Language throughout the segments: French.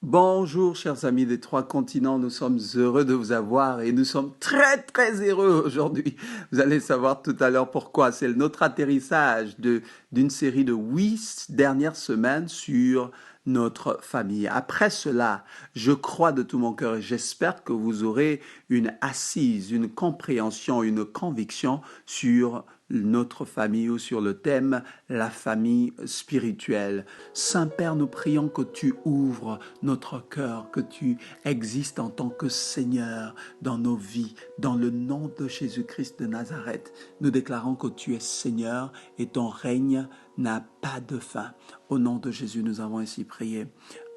Bonjour chers amis des trois continents, nous sommes heureux de vous avoir et nous sommes très heureux aujourd'hui. Vous allez savoir tout à l'heure pourquoi. C'est notre atterrissage d'une série de 8 dernières semaines sur notre famille. Après cela, je crois de tout mon cœur et j'espère que vous aurez une assise, une compréhension, une conviction sur notre famille ou sur le thème la famille spirituelle. Saint-Père, nous prions que tu ouvres notre cœur, que tu existes en tant que Seigneur dans nos vies. Dans le nom de Jésus-Christ de Nazareth, nous déclarons que tu es Seigneur et ton règne n'a pas de fin. Au nom de Jésus, nous avons ainsi prié.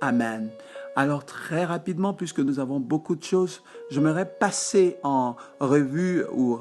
Amen. Alors très rapidement, puisque nous avons beaucoup de choses, j'aimerais passer en revue ou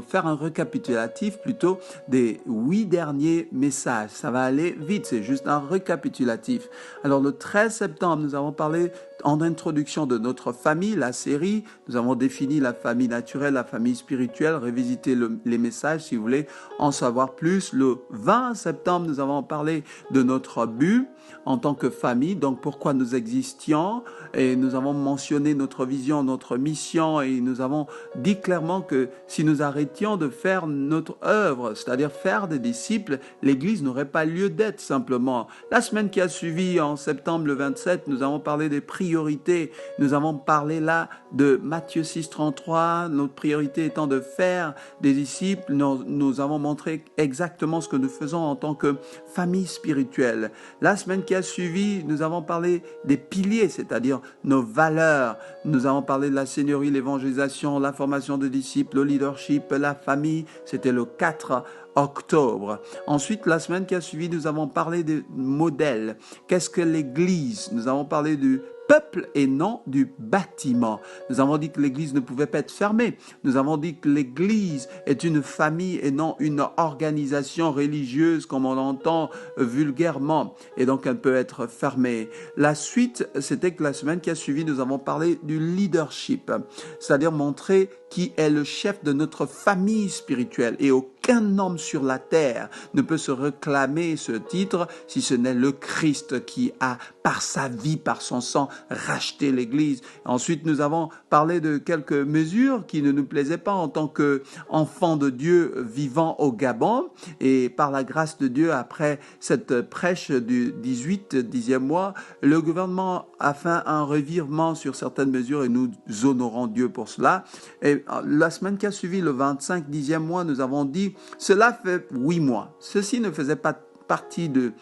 faire un récapitulatif plutôt des 8 derniers messages. Ça va aller vite, c'est juste un récapitulatif. Alors le 13 septembre, nous avons parlé en introduction de notre famille, la série. Nous avons défini la famille naturelle, la famille spirituelle, révisité les messages si vous voulez en savoir plus. Le 20 septembre, nous avons parlé de notre but en tant que famille, donc pourquoi nous existions, et nous avons mentionné notre vision, notre mission, et nous avons dit clairement que si nous arrêtions de faire notre œuvre, c'est-à-dire faire des disciples, l'Église n'aurait pas lieu d'être simplement. La semaine qui a suivi, en septembre le 27, nous avons parlé des priorités. Nous avons parlé là de Matthieu 6, 33, notre priorité étant de faire des disciples. Nous avons montré exactement ce que nous faisons en tant que famille spirituelle. La semaine qui a suivi, nous avons parlé des piliers, c'est-à-dire nos valeurs. Nous avons parlé de la seigneurie, l'évangélisation, la formation de disciples, le leadership, la famille. C'était le 4 octobre. Ensuite, la semaine qui a suivi, nous avons parlé des modèles. Qu'est-ce que l'Église? Nous avons parlé du peuple et non du bâtiment. Nous avons dit que l'Église ne pouvait pas être fermée. Nous avons dit que l'Église est une famille et non une organisation religieuse comme on l'entend vulgairement. Et donc elle peut être fermée. La suite, c'était que la semaine qui a suivi, nous avons parlé du leadership. C'est-à-dire montrer qui est le chef de notre famille spirituelle. Et aucun homme sur la terre ne peut se réclamer ce titre si ce n'est le Christ qui a, par sa vie, par son sang, racheté l'Église. Ensuite, nous avons parlé de quelques mesures qui ne nous plaisaient pas en tant qu'enfants de Dieu vivant au Gabon. Et par la grâce de Dieu, après cette prêche du 10e mois, le gouvernement a fait un revirement sur certaines mesures et nous honorons Dieu pour cela. Et la semaine qui a suivi, le 25, 10e mois, nous avons dit, cela fait 8 mois. Ceci ne faisait pas partie de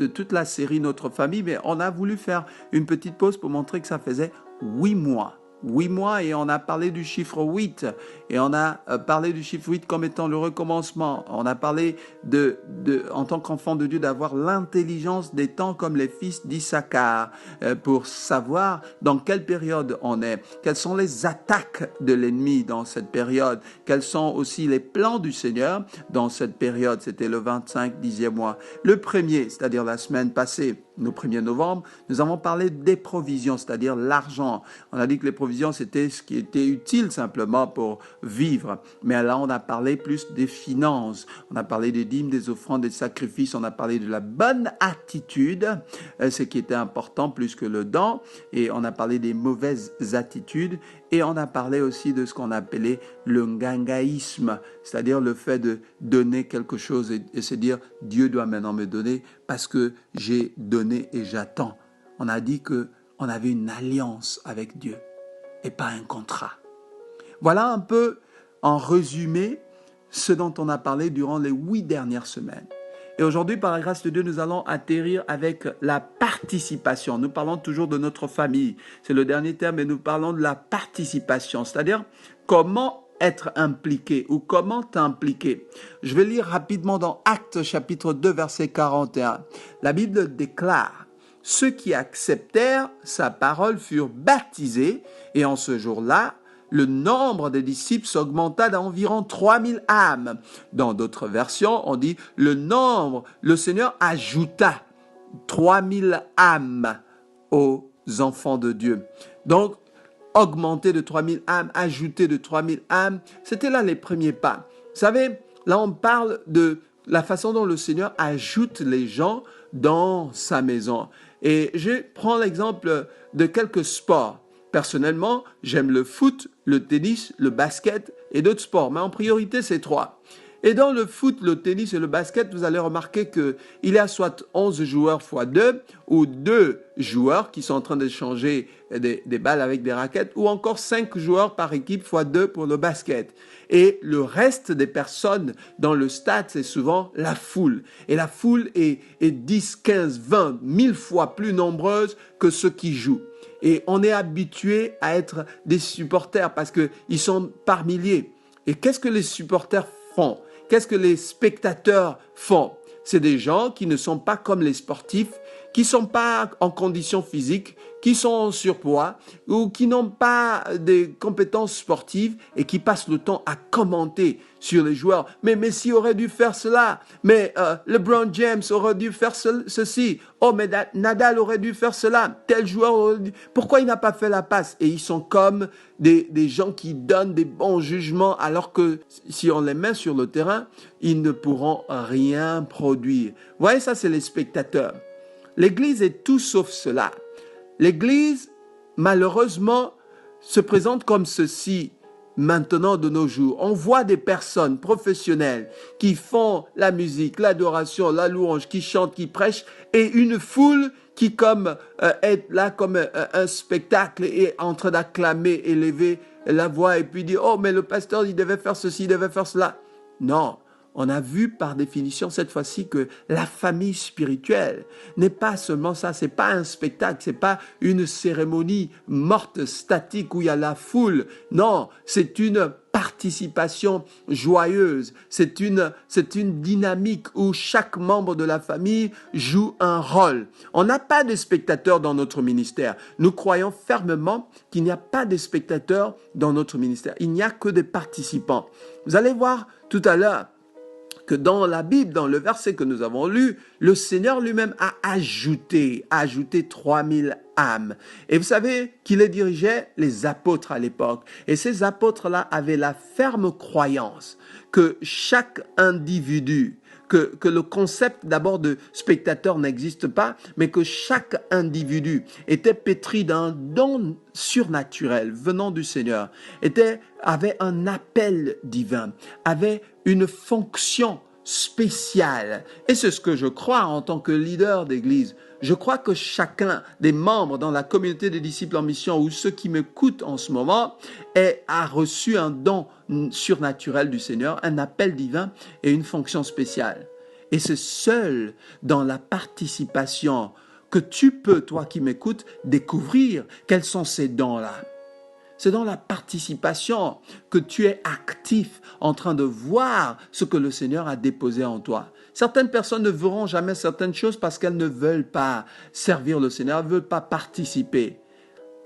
toute la série Notre Famille, mais on a voulu faire une petite pause pour montrer que ça faisait 8 mois. 8 mois et on a parlé du chiffre 8 et on a parlé du chiffre 8 comme étant le recommencement. On a parlé en tant qu'enfant de Dieu d'avoir l'intelligence des temps comme les fils d'Issachar pour savoir dans quelle période on est, quelles sont les attaques de l'ennemi dans cette période, quels sont aussi les plans du Seigneur dans cette période. C'était le 25, 10e mois. Le premier, c'est-à-dire la semaine passée, le 1er novembre, nous avons parlé des provisions, c'est-à-dire l'argent. On a dit que les provisions, c'était ce qui était utile simplement pour vivre. Mais là, on a parlé plus des finances. On a parlé des dîmes, des offrandes, des sacrifices. On a parlé de la bonne attitude, ce qui était important plus que le don. Et on a parlé des mauvaises attitudes. Et on a parlé aussi de ce qu'on appelait le ngangaïsme, c'est-à-dire le fait de donner quelque chose et se dire « Dieu doit maintenant me donner parce que j'ai donné et j'attends ». On a dit qu'on avait une alliance avec Dieu et pas un contrat. Voilà un peu en résumé ce dont on a parlé durant les 8 dernières semaines. Et aujourd'hui, par la grâce de Dieu, nous allons atterrir avec la participation. Nous parlons toujours de notre famille. C'est le dernier terme, mais nous parlons de la participation, c'est-à-dire comment être impliqué ou comment t'impliquer. Je vais lire rapidement dans Actes chapitre 2, verset 41. La Bible déclare: « Ceux qui acceptèrent sa parole furent baptisés, et en ce jour-là, le nombre des disciples s'augmenta d'environ 3000 âmes. » Dans d'autres versions, on dit le Seigneur ajouta 3000 âmes aux enfants de Dieu. Donc, augmenter de 3000 âmes, ajouter de 3000 âmes, c'était là les premiers pas. Vous savez, là on parle de la façon dont le Seigneur ajoute les gens dans sa maison. Et je prends l'exemple de quelques sports. Personnellement, j'aime le foot, le tennis, le basket et d'autres sports. Mais en priorité, c'est trois. Et dans le foot, le tennis et le basket, vous allez remarquer qu'il y a soit 11 joueurs x 2 ou 2 joueurs qui sont en train d'échanger des balles avec des raquettes ou encore 5 joueurs par équipe x 2 pour le basket. Et le reste des personnes dans le stade, c'est souvent la foule. Et la foule est 10, 15, 20, 1000 fois plus nombreuse que ceux qui jouent. Et on est habitué à être des supporters parce qu'ils sont par milliers. Et qu'est-ce que les supporters font? Qu'est-ce que les spectateurs font? C'est des gens qui ne sont pas comme les sportifs, qui ne sont pas en condition physique, qui sont en surpoids ou qui n'ont pas des compétences sportives et qui passent le temps à commenter sur les joueurs. Mais Messi aurait dû faire cela. Mais LeBron James aurait dû faire ceci. Oh, mais Nadal aurait dû faire cela. Tel joueur aurait dû... Pourquoi il n'a pas fait la passe? Et ils sont comme des gens qui donnent des bons jugements alors que si on les met sur le terrain, ils ne pourront rien produire. Vous voyez, ça, c'est les spectateurs. L'Église est tout sauf cela. L'Église, malheureusement, se présente comme ceci maintenant de nos jours. On voit des personnes professionnelles qui font la musique, l'adoration, la louange, qui chantent, qui prêchent, et une foule qui est là comme un spectacle et est en train d'acclamer, élever la voix et puis dire « Oh, mais le pasteur, il devait faire ceci, il devait faire cela. » Non. On a vu par définition cette fois-ci que la famille spirituelle n'est pas seulement ça, c'est pas un spectacle, c'est pas une cérémonie morte, statique où il y a la foule. Non, c'est une participation joyeuse, c'est une dynamique où chaque membre de la famille joue un rôle. On n'a pas de spectateurs dans notre ministère. Nous croyons fermement qu'il n'y a pas de spectateurs dans notre ministère. Il n'y a que des participants. Vous allez voir tout à l'heure que dans la Bible, dans le verset que nous avons lu, le Seigneur lui-même a ajouté 3000 âmes. Et vous savez qui les dirigeait? Les apôtres à l'époque. Et ces apôtres-là avaient la ferme croyance que chaque individu, que le concept d'abord de spectateur n'existe pas, mais que chaque individu était pétri d'un don surnaturel venant du Seigneur, avait un appel divin, avait une fonction spéciale. Et c'est ce que je crois en tant que leader d'église. Je crois que chacun des membres dans la communauté des disciples en mission ou ceux qui m'écoutent en ce moment a reçu un don surnaturel du Seigneur, un appel divin et une fonction spéciale. Et c'est seul dans la participation que tu peux, toi qui m'écoutes, découvrir quels sont ces dons-là. C'est dans la participation que tu es actif en train de voir ce que le Seigneur a déposé en toi. Certaines personnes ne verront jamais certaines choses parce qu'elles ne veulent pas servir le Seigneur, elles ne veulent pas participer.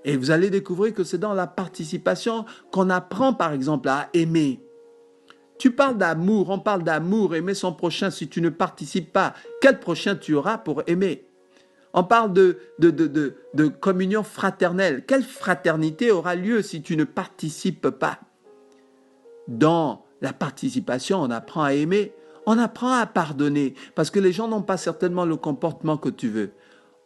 Et vous allez découvrir que c'est dans la participation qu'on apprend par exemple à aimer. Tu parles d'amour, on parle d'amour, aimer son prochain si tu ne participes pas. Quel prochain tu auras pour aimer? On parle de communion fraternelle. Quelle fraternité aura lieu si tu ne participes pas? Dans la participation, on apprend à aimer, on apprend à pardonner, parce que les gens n'ont pas certainement le comportement que tu veux.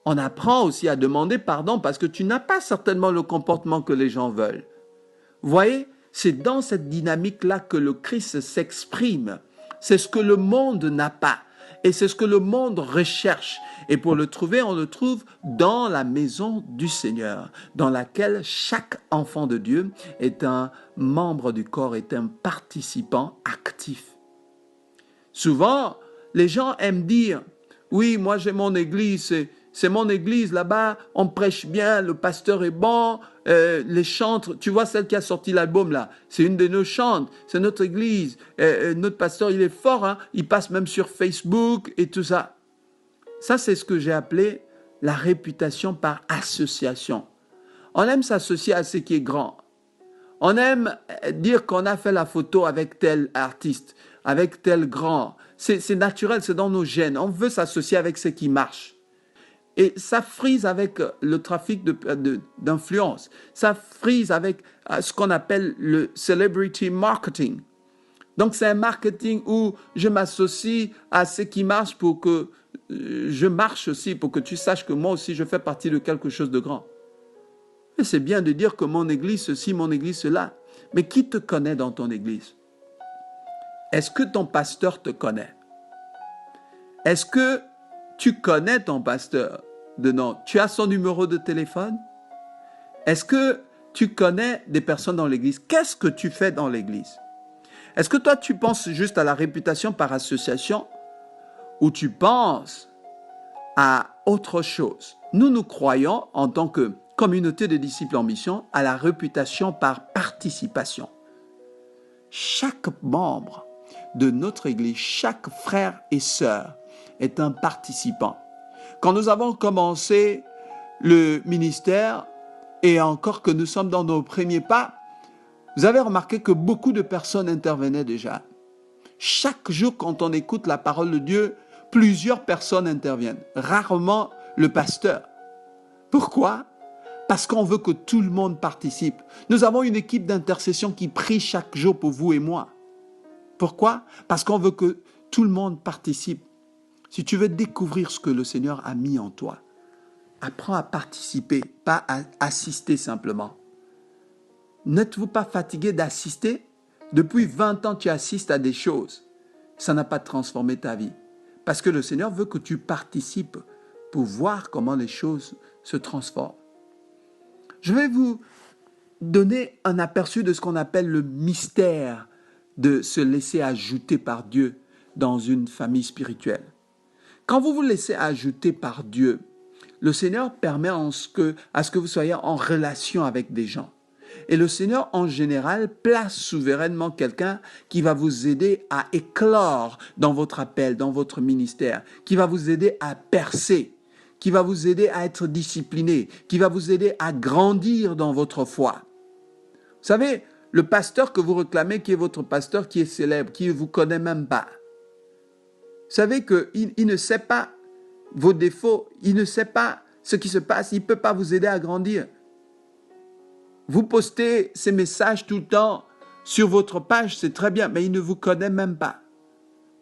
On apprend aussi à demander pardon, parce que tu n'as pas certainement le comportement que les gens veulent. Vous voyez, c'est dans cette dynamique-là que le Christ s'exprime. C'est ce que le monde n'a pas. Et c'est ce que le monde recherche. Et pour le trouver, on le trouve dans la maison du Seigneur, dans laquelle chaque enfant de Dieu est un membre du corps, est un participant actif. Souvent, les gens aiment dire, oui, moi j'ai mon église, c'est mon église là-bas, on prêche bien, le pasteur est bon, les chantres, tu vois celle qui a sorti l'album là, c'est une de nos chantres, c'est notre église, notre pasteur il est fort, hein, il passe même sur Facebook et tout ça. Ça c'est ce que j'ai appelé la réputation par association. On aime s'associer à ce qui est grand. On aime dire qu'on a fait la photo avec tel artiste, avec tel grand. C'est naturel, c'est dans nos gènes. On veut s'associer avec ce qui marche. Et ça frise avec le trafic d'influence. Ça frise avec ce qu'on appelle le celebrity marketing. Donc, c'est un marketing où je m'associe à ce qui marche pour que je marche aussi pour que tu saches que moi aussi je fais partie de quelque chose de grand. Et c'est bien de dire que mon église ceci, mon église cela. Mais qui te connaît dans ton église? Est-ce que ton pasteur te connaît? Est-ce que tu connais ton pasteur de nom? Tu as son numéro de téléphone? Est-ce que tu connais des personnes dans l'église? Qu'est-ce que tu fais dans l'église? Est-ce que toi, tu penses juste à la réputation par association ou tu penses à autre chose? Nous croyons, en tant que communauté de disciples en mission, à la réputation par participation. Chaque membre de notre église, chaque frère et sœur est un participant. Quand nous avons commencé le ministère, et encore que nous sommes dans nos premiers pas, vous avez remarqué que beaucoup de personnes intervenaient déjà. Chaque jour, quand on écoute la parole de Dieu, plusieurs personnes interviennent. Rarement le pasteur. Pourquoi? Parce qu'on veut que tout le monde participe. Nous avons une équipe d'intercession qui prie chaque jour pour vous et moi. Pourquoi? Parce qu'on veut que tout le monde participe. Si tu veux découvrir ce que le Seigneur a mis en toi, apprends à participer, pas à assister simplement. N'êtes-vous pas fatigué d'assister? Depuis 20 ans, tu assistes à des choses. Ça n'a pas transformé ta vie. Parce que le Seigneur veut que tu participes pour voir comment les choses se transforment. Je vais vous donner un aperçu de ce qu'on appelle le mystère de se laisser ajouter par Dieu dans une famille spirituelle. Quand vous vous laissez ajouter par Dieu, le Seigneur permet à ce que vous soyez en relation avec des gens. Et le Seigneur, en général, place souverainement quelqu'un qui va vous aider à éclore dans votre appel, dans votre ministère, qui va vous aider à percer, qui va vous aider à être discipliné, qui va vous aider à grandir dans votre foi. Vous savez, le pasteur que vous réclamez, qui est votre pasteur, qui est célèbre, qui ne vous connaît même pas, vous savez qu'il ne sait pas vos défauts, il ne sait pas ce qui se passe, il ne peut pas vous aider à grandir. Vous postez ces messages tout le temps sur votre page, c'est très bien, mais il ne vous connaît même pas.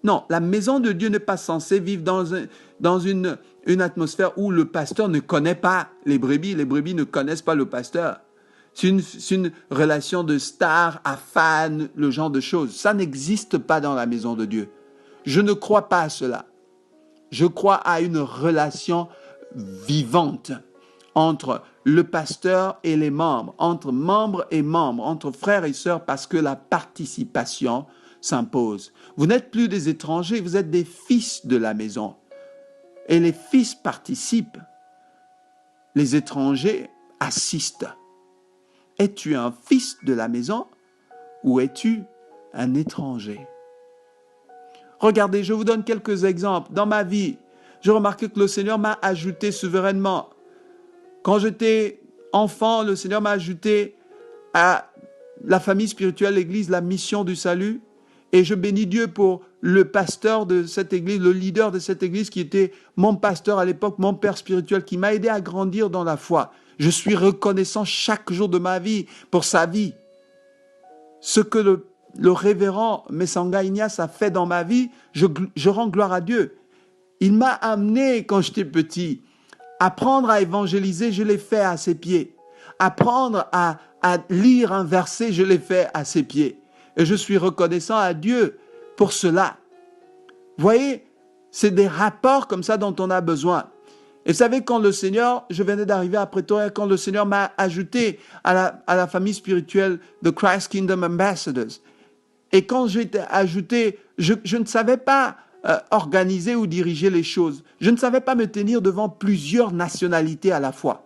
Non, la maison de Dieu n'est pas censée vivre dans une atmosphère où le pasteur ne connaît pas les brebis ne connaissent pas le pasteur. C'est une relation de star à fan, le genre de choses. Ça n'existe pas dans la maison de Dieu. Je ne crois pas à cela. Je crois à une relation vivante entre le pasteur et les membres, entre membres et membres, entre frères et sœurs, parce que la participation s'impose. Vous n'êtes plus des étrangers, vous êtes des fils de la maison. Et les fils participent. Les étrangers assistent. Es-tu un fils de la maison ou es-tu un étranger? Regardez, je vous donne quelques exemples. Dans ma vie, j'ai remarqué que le Seigneur m'a ajouté souverainement. Quand j'étais enfant, le Seigneur m'a ajouté à la famille spirituelle, l'Église, la mission du salut. Et je bénis Dieu pour le pasteur de cette Église, le leader de cette Église qui était mon pasteur à l'époque, mon père spirituel, qui m'a aidé à grandir dans la foi. Je suis reconnaissant chaque jour de ma vie pour sa vie. Ce que le révérend Messanga Ignace a fait dans ma vie, je rends gloire à Dieu. Il m'a amené, quand j'étais petit, apprendre à évangéliser, je l'ai fait à ses pieds. Apprendre à lire un verset, je l'ai fait à ses pieds. Et je suis reconnaissant à Dieu pour cela. Vous voyez, c'est des rapports comme ça dont on a besoin. Et vous savez, quand le Seigneur, je venais d'arriver à Pretoria, quand le Seigneur m'a ajouté à la famille spirituelle de Christ Kingdom Ambassadors, et quand j'ai été ajouté, je ne savais pas organiser ou diriger les choses. Je ne savais pas me tenir devant plusieurs nationalités à la fois.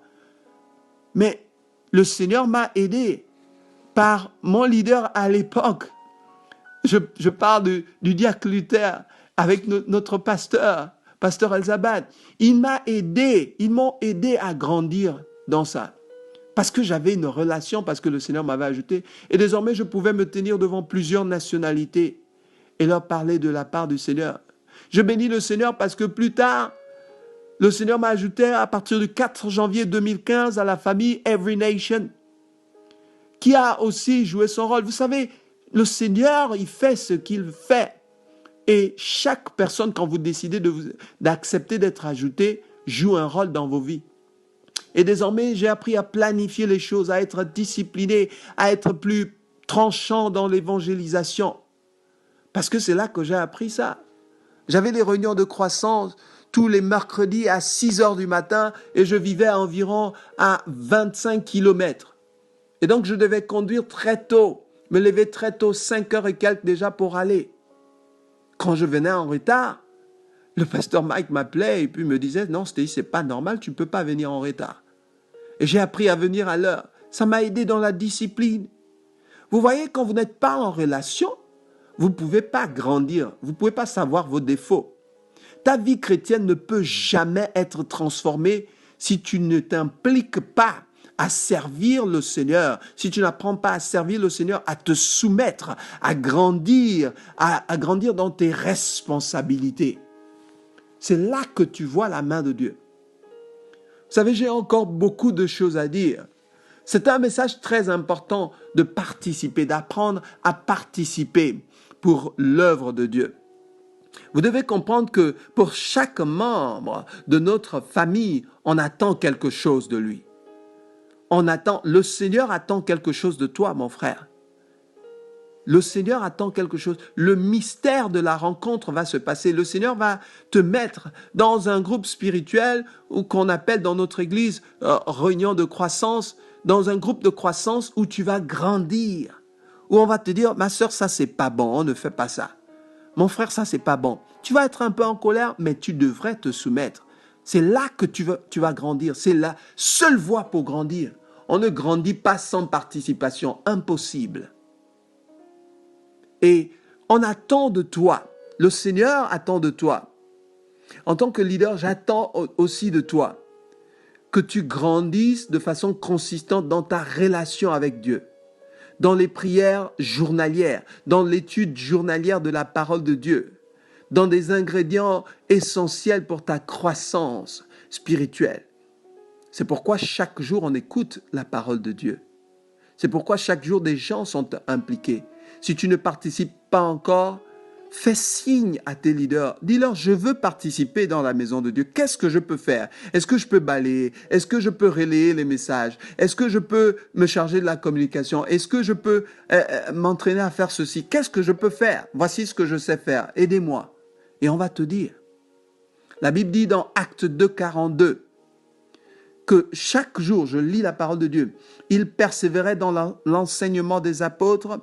Mais le Seigneur m'a aidé par mon leader à l'époque. Je parle du diacre Luther avec notre pasteur Elzabad. Ils m'ont aidé à grandir dans ça. Parce que j'avais une relation, parce que le Seigneur m'avait ajouté. Et désormais, je pouvais me tenir devant plusieurs nationalités et leur parler de la part du Seigneur. Je bénis le Seigneur parce que plus tard, le Seigneur m'a ajouté à partir du 4 janvier 2015 à la famille Every Nation, qui a aussi joué son rôle. Vous savez, le Seigneur, il fait ce qu'il fait Et chaque personne, quand vous décidez d'accepter d'être ajouté, joue un rôle dans vos vies. Et désormais, j'ai appris à planifier les choses, à être discipliné, à être plus tranchant dans l'évangélisation. Parce que c'est là que j'ai appris ça. J'avais des réunions de croissance tous les mercredis à 6 heures du matin et je vivais à environ à 25 kilomètres. Et donc, je devais conduire très tôt, me lever très tôt, 5 heures et quelques déjà pour aller. Quand je venais en retard, le pasteur Mike m'appelait et puis me disait « Non, Stéphie, c'est pas normal, tu ne peux pas venir en retard. » Et j'ai appris à venir à l'heure. Ça m'a aidé dans la discipline. Vous voyez, quand vous n'êtes pas en relation, vous ne pouvez pas grandir, vous ne pouvez pas savoir vos défauts. Ta vie chrétienne ne peut jamais être transformée si tu ne t'impliques pas à servir le Seigneur, si tu n'apprends pas à servir le Seigneur, à te soumettre, à grandir dans tes responsabilités. C'est là que tu vois la main de Dieu. Vous savez, j'ai encore beaucoup de choses à dire. C'est un message très important de participer, d'apprendre à participer pour l'œuvre de Dieu. Vous devez comprendre que pour chaque membre de notre famille, on attend quelque chose de lui. Le Seigneur attend quelque chose de toi, mon frère. Le Seigneur attend quelque chose. Le mystère de la rencontre va se passer. Le Seigneur va te mettre dans un groupe spirituel ou qu'on appelle dans notre église réunion de croissance, dans un groupe de croissance où tu vas grandir, où on va te dire, ma sœur, ça c'est pas bon, on ne fait pas ça. Mon frère, ça c'est pas bon. Tu vas être un peu en colère, mais tu devrais te soumettre. C'est là que tu vas grandir. C'est la seule voie pour grandir. On ne grandit pas sans participation, impossible. Et on attend de toi, le Seigneur attend de toi. En tant que leader, j'attends aussi de toi que tu grandisses de façon consistante dans ta relation avec Dieu, dans les prières journalières, dans l'étude journalière de la parole de Dieu, dans des ingrédients essentiels pour ta croissance spirituelle. C'est pourquoi chaque jour on écoute la parole de Dieu. C'est pourquoi chaque jour des gens sont impliqués. Si tu ne participes pas encore, fais signe à tes leaders. Dis-leur, je veux participer dans la maison de Dieu. Qu'est-ce que je peux faire? Est-ce que je peux balayer? Est-ce que je peux relayer les messages? Est-ce que je peux me charger de la communication? Est-ce que je peux m'entraîner à faire ceci? Qu'est-ce que je peux faire? Voici ce que je sais faire. Aidez-moi. Et on va te dire. La Bible dit dans Actes 2, 42, que chaque jour, je lis la parole de Dieu, il persévérait dans l'enseignement des apôtres,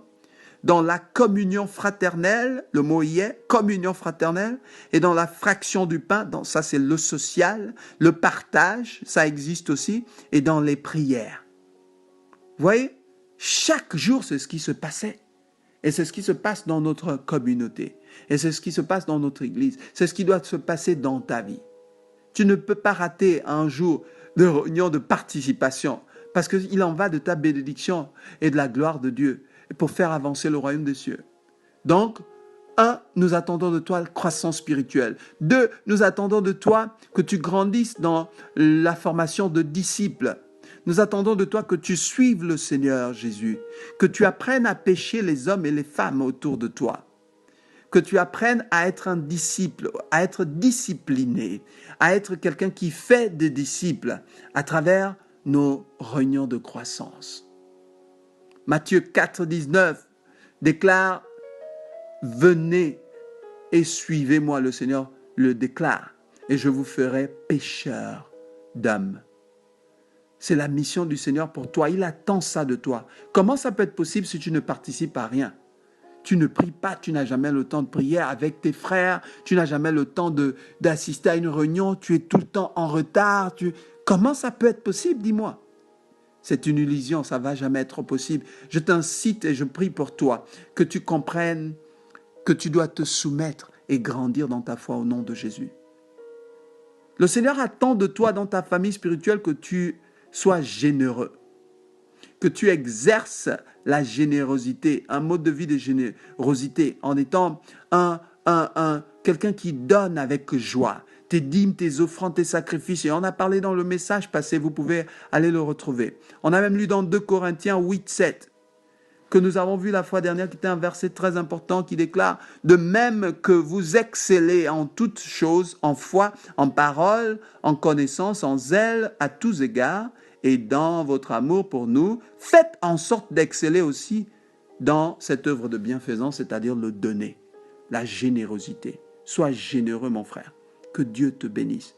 dans la communion fraternelle, le mot y est, communion fraternelle, et dans la fraction du pain, ça c'est le social, le partage, ça existe aussi, et dans les prières. Vous voyez, chaque jour c'est ce qui se passait. Et c'est ce qui se passe dans notre communauté. Et c'est ce qui se passe dans notre église. C'est ce qui doit se passer dans ta vie. Tu ne peux pas rater un jour de réunion de participation parce qu'il en va de ta bénédiction et de la gloire de Dieu pour faire avancer le royaume des cieux. Donc, 1, nous attendons de toi la croissance spirituelle. 2, nous attendons de toi que tu grandisses dans la formation de disciples. Nous attendons de toi que tu suives le Seigneur Jésus, que tu apprennes à pécher les hommes et les femmes autour de toi, que tu apprennes à être un disciple, à être discipliné, à être quelqu'un qui fait des disciples à travers nos réunions de croissance. Matthieu 4, 19 déclare « Venez et suivez-moi », le Seigneur le déclare, « et je vous ferai pécheurs d'hommes ». C'est la mission du Seigneur pour toi. Il attend ça de toi. Comment ça peut être possible si tu ne participes à rien? Tu ne pries pas, tu n'as jamais le temps de prier avec tes frères, tu n'as jamais le temps d'assister à une réunion, tu es tout le temps en retard. Comment ça peut être possible, dis-moi? C'est une illusion, ça ne va jamais être possible. Je t'incite et je prie pour toi que tu comprennes que tu dois te soumettre et grandir dans ta foi au nom de Jésus. Le Seigneur attend de toi dans ta famille spirituelle que tu sois généreux, que tu exerces la générosité, un mode de vie de générosité en étant quelqu'un qui donne avec joie. Tes dîmes, tes offrandes, tes sacrifices. Et on a parlé dans le message passé, vous pouvez aller le retrouver. On a même lu dans 2 Corinthiens 8, 7. que nous avons vu la fois dernière, qui était un verset très important qui déclare « De même que vous excellez en toutes choses, en foi, en parole, en connaissance, en zèle, à tous égards, et dans votre amour pour nous, faites en sorte d'exceller aussi dans cette œuvre de bienfaisance, c'est-à-dire le donner, la générosité. Sois généreux, mon frère. Que Dieu te bénisse. »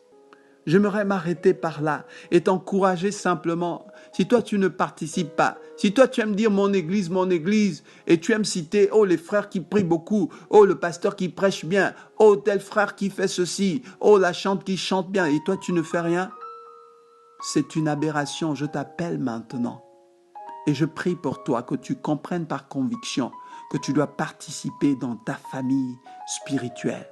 J'aimerais m'arrêter par là et t'encourager simplement. Si toi, tu ne participes pas, si toi, tu aimes dire mon église, et tu aimes citer, oh, les frères qui prient beaucoup, oh, le pasteur qui prêche bien, oh, tel frère qui fait ceci, oh, la chante qui chante bien, et toi, tu ne fais rien, c'est une aberration. Je t'appelle maintenant et je prie pour toi que tu comprennes par conviction que tu dois participer dans ta famille spirituelle.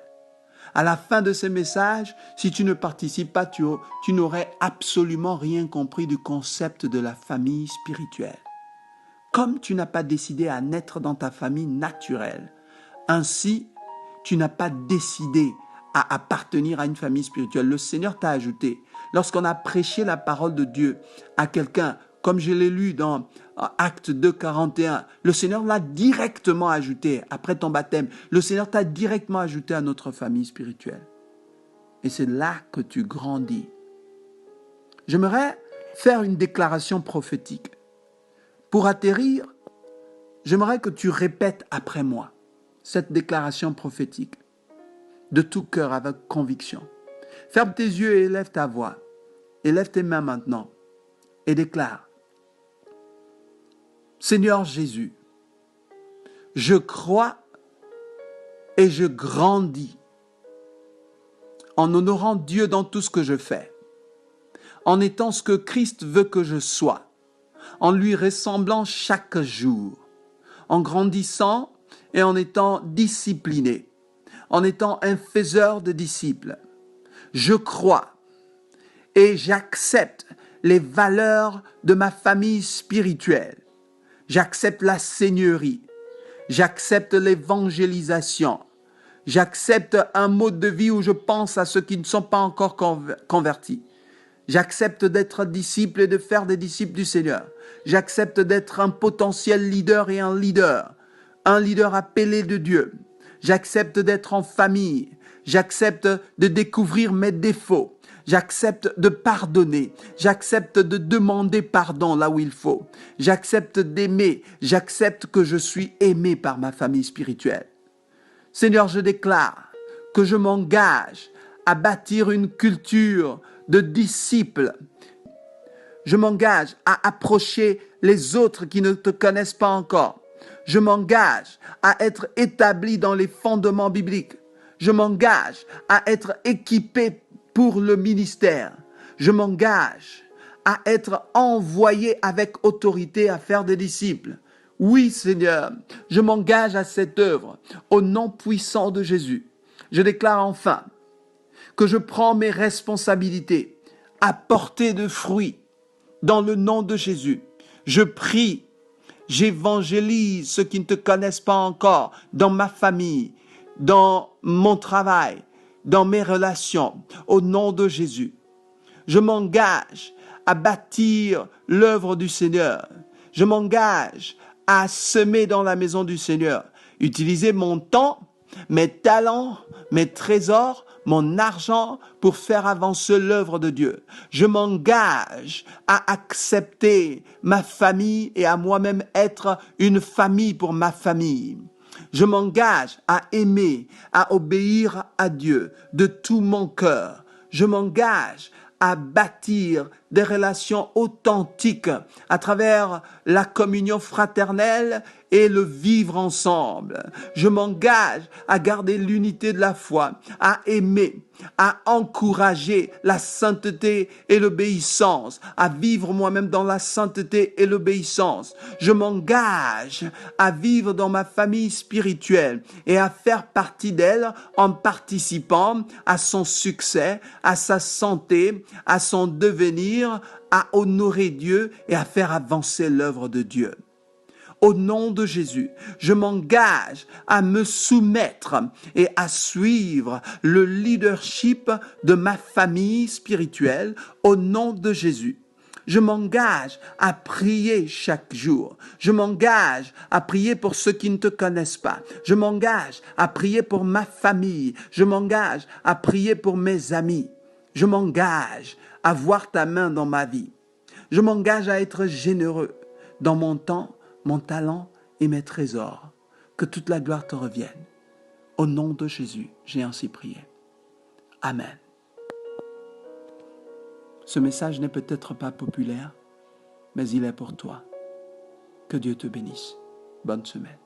À la fin de ces messages, si tu ne participes pas, tu n'aurais absolument rien compris du concept de la famille spirituelle. Comme tu n'as pas décidé à naître dans ta famille naturelle, ainsi, tu n'as pas décidé à appartenir à une famille spirituelle. Le Seigneur t'a ajouté. Lorsqu'on a prêché la parole de Dieu à quelqu'un, comme je l'ai lu dans Acte 2, 41, le Seigneur l'a directement ajouté après ton baptême. Le Seigneur t'a directement ajouté à notre famille spirituelle. Et c'est là que tu grandis. J'aimerais faire une déclaration prophétique. Pour atterrir, j'aimerais que tu répètes après moi cette déclaration prophétique de tout cœur avec conviction. Ferme tes yeux et élève ta voix. Élève tes mains maintenant et déclare. Seigneur Jésus, je crois et je grandis en honorant Dieu dans tout ce que je fais, en étant ce que Christ veut que je sois, en lui ressemblant chaque jour, en grandissant et en étant discipliné, en étant un faiseur de disciples. Je crois et j'accepte les valeurs de ma famille spirituelle. J'accepte la seigneurie. J'accepte l'évangélisation. J'accepte un mode de vie où je pense à ceux qui ne sont pas encore convertis. J'accepte d'être disciple et de faire des disciples du Seigneur. J'accepte d'être un potentiel leader et un leader appelé de Dieu. J'accepte d'être en famille. J'accepte de découvrir mes défauts. J'accepte de pardonner. J'accepte de demander pardon là où il faut. J'accepte d'aimer. J'accepte que je suis aimé par ma famille spirituelle. Seigneur, je déclare que je m'engage à bâtir une culture de disciples. Je m'engage à approcher les autres qui ne te connaissent pas encore. Je m'engage à être établi dans les fondements bibliques. Je m'engage à être équipé pour le ministère. Je m'engage à être envoyé avec autorité à faire des disciples. Oui, Seigneur, je m'engage à cette œuvre au nom puissant de Jésus. Je déclare enfin que je prends mes responsabilités à porter de fruits dans le nom de Jésus. Je prie, j'évangélise ceux qui ne te connaissent pas encore dans ma famille, dans mon travail, dans mes relations, au nom de Jésus. Je m'engage à bâtir l'œuvre du Seigneur. Je m'engage à semer dans la maison du Seigneur. Utiliser mon temps, mes talents, mes trésors, mon argent pour faire avancer l'œuvre de Dieu. Je m'engage à accepter ma famille et à moi-même être une famille pour ma famille. Je m'engage à aimer, à obéir à Dieu de tout mon cœur. Je m'engage à bâtir des relations authentiques à travers la communion fraternelle et le vivre ensemble. Je m'engage à garder l'unité de la foi, à aimer, à encourager la sainteté et l'obéissance, à vivre moi-même dans la sainteté et l'obéissance. Je m'engage à vivre dans ma famille spirituelle et à faire partie d'elle en participant à son succès, à sa santé, à son devenir, à honorer Dieu et à faire avancer l'œuvre de Dieu. Au nom de Jésus, je m'engage à me soumettre et à suivre le leadership de ma famille spirituelle au nom de Jésus. Je m'engage à prier chaque jour. Je m'engage à prier pour ceux qui ne te connaissent pas. Je m'engage à prier pour ma famille. Je m'engage à prier pour mes amis. Je m'engage à voir ta main dans ma vie. Je m'engage à être généreux dans mon temps, mon talent et mes trésors. Que toute la gloire te revienne. Au nom de Jésus, j'ai ainsi prié. Amen. Ce message n'est peut-être pas populaire, mais il est pour toi. Que Dieu te bénisse. Bonne semaine.